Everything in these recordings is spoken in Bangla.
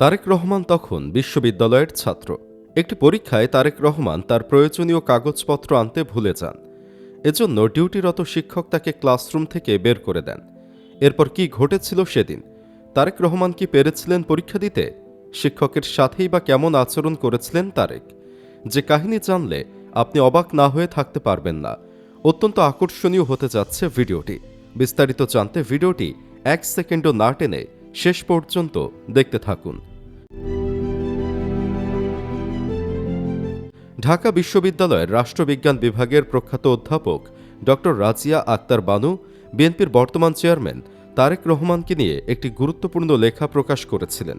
তারেক রহমান তখন বিশ্ববিদ্যালয়ের ছাত্র। একটি পরীক্ষায় তারেক রহমান তার প্রয়োজনীয় কাগজপত্র আনতে ভুলে যান। এজন্য ডিউটিরত শিক্ষক তাকে ক্লাসরুম থেকে বের করে দেন। এরপর কি ঘটেছিল সেদিন? তারেক রহমান কি পেরেছিলেন পরীক্ষা দিতে? শিক্ষকের সাথেই বা কেমন আচরণ করেছিলেন তারেক? যে কাহিনী জানলে আপনি অবাক না হয়ে থাকতে পারবেন না। অত্যন্ত আকর্ষণীয় হতে যাচ্ছে ভিডিওটি। বিস্তারিত জানতে ভিডিওটি 1 সেকেন্ডও না টেনে শেষ পর্যন্ত দেখতে থাকুন। ঢাকা বিশ্ববিদ্যালয়ের রাষ্ট্রবিজ্ঞান বিভাগের প্রখ্যাত অধ্যাপক ড রাজিয়া আক্তার বানু বিএনপির বর্তমান চেয়ারম্যান তারেক রহমানকে নিয়ে একটি গুরুত্বপূর্ণ লেখা প্রকাশ করেছিলেন।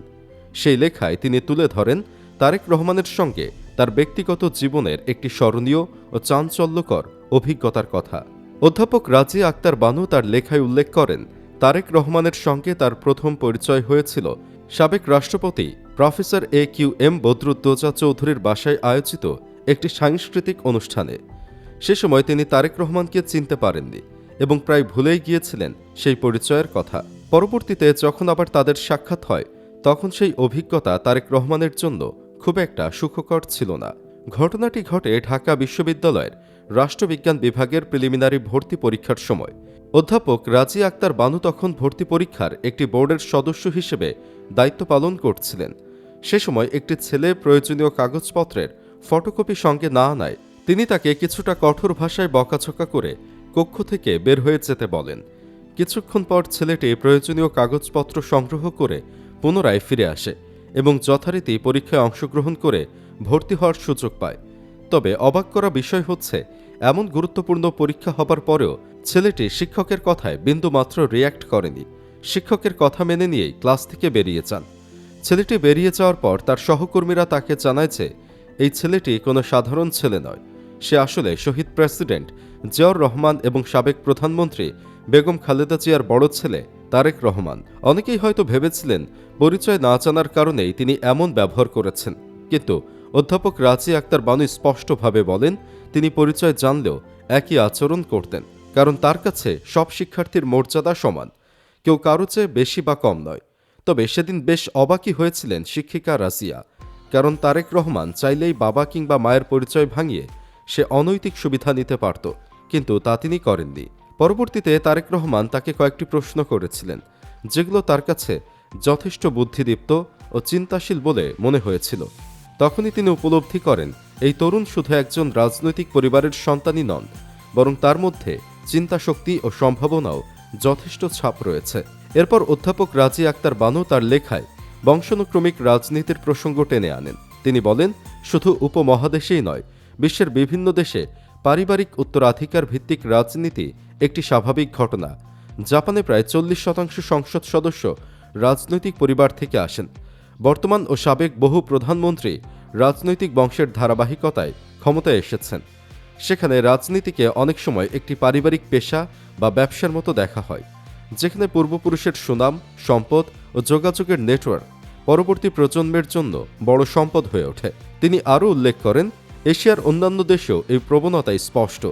সেই লেখায় তিনি তুলে ধরেন তারেক রহমানের সঙ্গে তার ব্যক্তিগত জীবনের একটি স্মরণীয় ও চাঞ্চল্যকর অভিজ্ঞতার কথা। অধ্যাপক রাজিয়া আক্তার বানু তার লেখায় উল্লেখ করেন, তারেক রহমানের সঙ্গে তার প্রথম পরিচয় হয়েছিল সাবেক রাষ্ট্রপতি প্রফেসর AQM বদরুদ্দোজা চৌধুরীর বাসায় আয়োজিত একটি সাংস্কৃতিক অনুষ্ঠানে। সে সময় তিনি তারেক রহমানকে চিনতে পারেননি এবং প্রায় ভুলেই গিয়েছিলেন সেই পরিচয়ের কথা। পরবর্তীতে যখন আবার তাদের সাক্ষাৎ হয়, তখন সেই অভিজ্ঞতা তারেক রহমানের জন্য খুব একটা সুখকর ছিল না। ঘটনাটি ঘটে ঢাকা বিশ্ববিদ্যালয়ের রাষ্ট্রবিজ্ঞান বিভাগের প্রিলিমিনারি ভর্তি পরীক্ষার সময়। অধ্যাপক রাজিয়া আক্তার বানু তখন ভর্তি পরীক্ষার একটি বোর্ডের সদস্য হিসেবে দায়িত্ব পালন করছিলেন। সে সময় একটি ছেলে প্রয়োজনীয় কাগজপত্রের ফটোকপি সঙ্গে না আনায় তিনি তাকে কিছুটা কঠোর ভাষায় বকাঝকা করে কক্ষ থেকে বের হয়ে যেতে বলেন। কিছুক্ষণ পর ছেলেটি প্রয়োজনীয় কাগজপত্র সংগ্রহ করে পুনরায় ফিরে আসে এবং যথারীতি পরীক্ষায় অংশগ্রহণ করে ভর্তি হওয়ার সুযোগ পায়। তবে অবাক করা বিষয় হচ্ছে, এমন গুরুত্বপূর্ণ পরীক্ষা হবার পরেও ছেলেটি শিক্ষকের কথায় বিন্দুমাত্র রিয়্যাক্ট করেনি। শিক্ষকের কথা মেনে নিয়েই ক্লাস থেকে বেরিয়ে যান। ছেলেটি বেরিয়ে যাওয়ার পর তার সহকর্মীরা তাকে জানায় যে এই ছেলেটি কোনো সাধারণ ছেলে নয়, সে আসলে শহীদ প্রেসিডেন্ট জিয়াউর রহমান এবং সাবেক প্রধানমন্ত্রী বেগম খালেদা জিয়ার বড় ছেলে তারেক রহমান। অনেকেই হয়তো ভেবেছিলেন পরিচয় না জানার কারণেই তিনি এমন ব্যবহার করেছেন, কিন্তু অধ্যাপক রাজিয়া আক্তার বানু স্পষ্টভাবে বলেন তিনি পরিচয় জানলেও একই আচরণ করতেন, কারণ তার কাছে সব শিক্ষার্থীর মর্যাদা সমান, কেউ কারো চেয়ে বেশি বা কম নয়। তবে সেদিন বেশ অবাকই হয়েছিলেন শিক্ষিকা রাজিয়া, কারণ তারেক রহমান চাইলেই বাবা কিংবা মায়ের পরিচয় ভাঙিয়ে সে অনৈতিক সুবিধা নিতে পারত, কিন্তু তা তিনি করেননি। পরবর্তীতে তারেক রহমান তাকে কয়েকটি প্রশ্ন করেছিলেন, যেগুলো তার কাছে যথেষ্ট বুদ্ধিদীপ্ত ও চিন্তাশীল বলে মনে হয়েছিল। তখনই তিনি উপলব্ধি করেন এই তরুণ শুধু একজন রাজনৈতিক পরিবারের সন্তানই নন, বরং তার মধ্যে চিন্তাশক্তি ও সম্ভাবনাও যথেষ্ট ছাপ রয়েছে। এরপর অধ্যাপক রাজিয়া আক্তার বানু তার লেখায় বংশানুক্রমিক রাজনীতির প্রসঙ্গ টেনে আনেন। তিনি বলেন, শুধু উপমহাদেশেই নয়, বিশ্বের বিভিন্ন দেশে পারিবারিক উত্তরাধিকার ভিত্তিক রাজনীতি একটি স্বাভাবিক ঘটনা। জাপানে প্রায় 40% সংসদ সদস্য রাজনৈতিক পরিবার থেকে আসেন। বর্তমান ও সাবেক বহু প্রধানমন্ত্রী রাজনৈতিক বংশের ধারাবাহিকতায় ক্ষমতায় এসেছেন। সেখানে রাজনীতিকে অনেক সময় একটি পারিবারিক পেশা বা ব্যবসার মতো দেখা হয়, যেখানে পূর্বপুরুষের সুনাম, সম্পদ ও যোগাযোগের নেটওয়ার্ক পরবর্তী প্রজন্মের জন্য বড় সম্পদ হয়ে ওঠে। তিনি আরও উল্লেখ করেন, এশিয়ার অন্যান্য দেশেও এই প্রবণতা স্পষ্ট।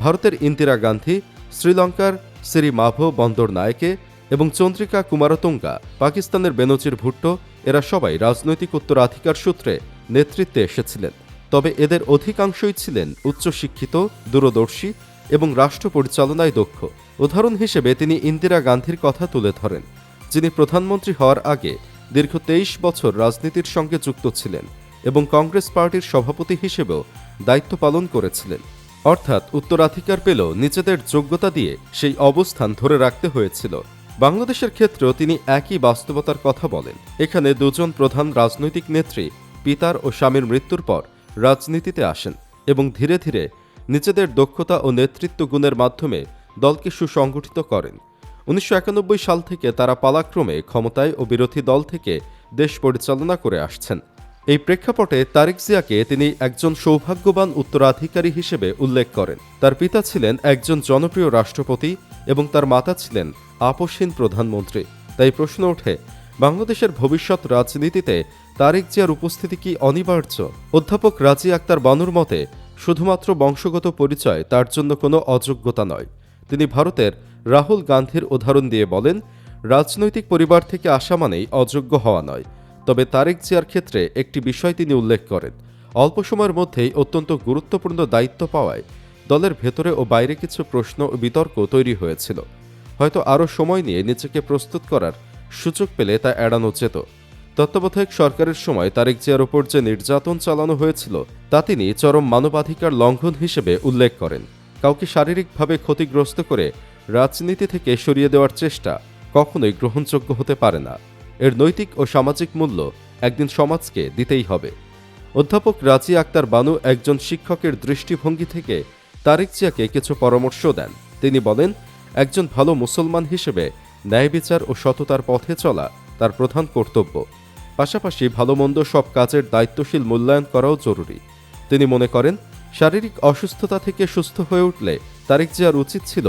ভারতের ইন্দিরা গান্ধী, শ্রীলঙ্কার সিরি মাভো বন্দর নায়েকে এবং চন্দ্রিকা কুমারতুঙ্গা, পাকিস্তানের বেনজির ভুট্টো, এরা সবাই রাজনৈতিক উত্তরাধিকার সূত্রে নেতৃত্বে এসেছিলেন। তবে এদের অধিকাংশই ছিলেন উচ্চশিক্ষিত, দূরদর্শী এবং রাষ্ট্র পরিচালনায় দক্ষ। উদাহরণ হিসেবে তিনি ইন্দিরা গান্ধীর কথা তুলে ধরেন, যিনি প্রধানমন্ত্রী হওয়ার আগে দীর্ঘ 23 বছর রাজনীতির সঙ্গে যুক্ত ছিলেন এবং কংগ্রেস পার্টির সভাপতি হিসেবেও দায়িত্ব পালন করেছিলেন। অর্থাৎ উত্তরাধিকার পেলেও নিজেদের যোগ্যতা দিয়ে সেই অবস্থান ধরে রাখতে হয়েছিল। বাংলাদেশের ক্ষেত্রেও তিনি একই বাস্তবতার কথা বলেন। এখানে দুজন প্রধান রাজনৈতিক নেত্রী পিতার ও স্বামীর মৃত্যুর পর রাজনীতিতে আসেন এবং ধীরে ধীরে নিজেদের দক্ষতা ও নেতৃত্ব গুণের মাধ্যমে দলকে সুসংগঠিত করেন। 1991 সাল থেকে তারা পালাক্রমে ক্ষমতায় ও বিরোধী দল থেকে দেশ পরিচালনা করে আসছেন। এই প্রেক্ষাপটে তারেক জিয়াকে তিনি একজন সৌভাগ্যবান উত্তরাধিকারী হিসেবে উল্লেখ করেন। তার পিতা ছিলেন একজন জনপ্রিয় রাষ্ট্রপতি এবং তার মাতা ছিলেন আপসহীন প্রধানমন্ত্রী। তাই প্রশ্ন ওঠে, বাংলাদেশের ভবিষ্যৎ রাজনীতিতে তারেক জিয়ার উপস্থিতি কি অনিবার্য? অধ্যাপক রাজিয়া আক্তার বানুর মতে শুধুমাত্র বংশগত পরিচয় তার জন্য কোনো অযোগ্যতা নয়। তিনি ভারতের রাহুল গান্ধীর উদাহরণ দিয়ে বলেন, রাজনৈতিক পরিবার থেকে আসা মানেই অযোগ্য হওয়া নয়, তবে তারেক জিয়ার ক্ষেত্রে একটি বিষয় তিনি উল্লেখ করেন, অল্প সময়ের মধ্যেই অত্যন্ত গুরুত্বপূর্ণ দায়িত্ব পাওয়ায় দলের ভেতরে ও বাইরে কিছু প্রশ্ন ও বিতর্ক তৈরি হয়েছিল। হয়তো আরও সময় নিয়ে নিজেকে প্রস্তুত করার সুযোগ পেলে তা এড়ানো যেত। তত্ত্বাবধায়ক সরকারের সময় তারেক জিয়ার ওপর যে নির্যাতন চালানো হয়েছিল তা তিনি চরম মানবাধিকার লঙ্ঘন হিসেবে উল্লেখ করেন। কাউকে শারীরিকভাবে ক্ষতিগ্রস্ত করে রাজনীতি থেকে সরিয়ে দেওয়ার চেষ্টা কখনোই গ্রহণযোগ্য হতে পারে না। এর নৈতিক ও সামাজিক মূল্য একদিন সমাজকে দিতেই হবে। অধ্যাপক রাজিয়া আক্তার বানু একজন শিক্ষকের দৃষ্টিভঙ্গি থেকে তারেক জিয়াকে কিছু পরামর্শ দেন। তিনি বলেন, একজন ভালো মুসলমান হিসেবে ন্যায় বিচার ও সততার পথে চলা তার প্রধান কর্তব্য। পাশাপাশি ভালো মন্দ সব কাজের দায়িত্বশীল মূল্যায়ন করাও জরুরি। তিনি মনে করেন, শারীরিক অসুস্থতা থেকে সুস্থ হয়ে উঠলে তারেক জিয়ার উচিত ছিল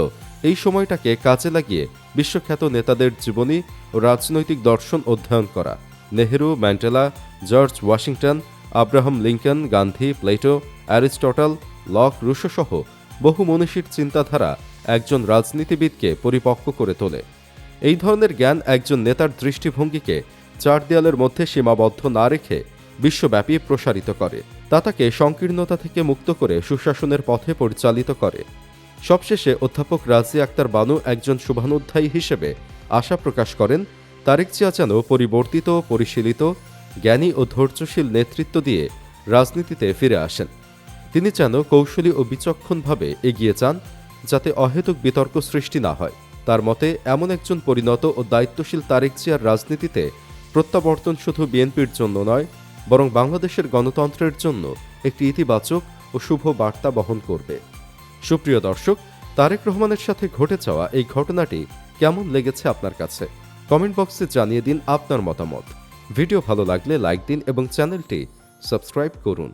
এই সময়টাকে কাজে লাগিয়ে বিশ্বখ্যাত নেতাদের জীবনী ও রাজনৈতিক দর্শন অধ্যয়ন করা। Nehru, Mandela, George Washington, Abraham Lincoln, Gandhi, Plato, Aristotle, Locke, Rousseau সহ বহু মনীষীর চিন্তাধারা একজন রাজনীতিবিদকে পরিপক্ব করে তোলে। এই ধরনের জ্ঞান একজন নেতার দৃষ্টিভঙ্গিকে চার দেয়ালের মধ্যে সীমাবদ্ধ না রেখে বিশ্বব্যাপী প্রসারিত করে। তা তাকে সংকীর্ণতা থেকে মুক্ত করে সুশাসনের পথে পরিচালিত করে। সবশেষে অধ্যাপক রাজিয়া আক্তার বানু একজন শুভানুধ্যায়ী হিসেবে আশা প্রকাশ করেন, তারেক জিয়া যেন পরিবর্তিত, পরিশীলিত, জ্ঞানী ও ধৈর্যশীল নেতৃত্ব দিয়ে রাজনীতিতে ফিরে আসেন। তিনি যেন কৌশলী ও বিচক্ষণভাবে এগিয়ে যান, যাতে অহেতুক বিতর্ক সৃষ্টি না হয়। তার মতে, এমন একজন পরিণত ও দায়িত্বশীল তারেক জিয়ার রাজনীতিতে প্রত্যাবর্তন শুধু বিএনপির জন্য নয়, বরং বাংলাদেশের গণতন্ত্রের জন্য একটি ইতিবাচক ও শুভ বার্তা বহন করবে। সুপ্রিয় দর্শক, তারেক রহমানের সাথে ঘটে যাওয়া এই ঘটনাটি কেমন লেগেছে আপনার কাছে? কমেন্ট বক্সে জানিয়ে দিন আপনার মতামত। ভিডিও ভালো লাগলে লাইক দিন এবং চ্যানেলটি সাবস্ক্রাইব করুন।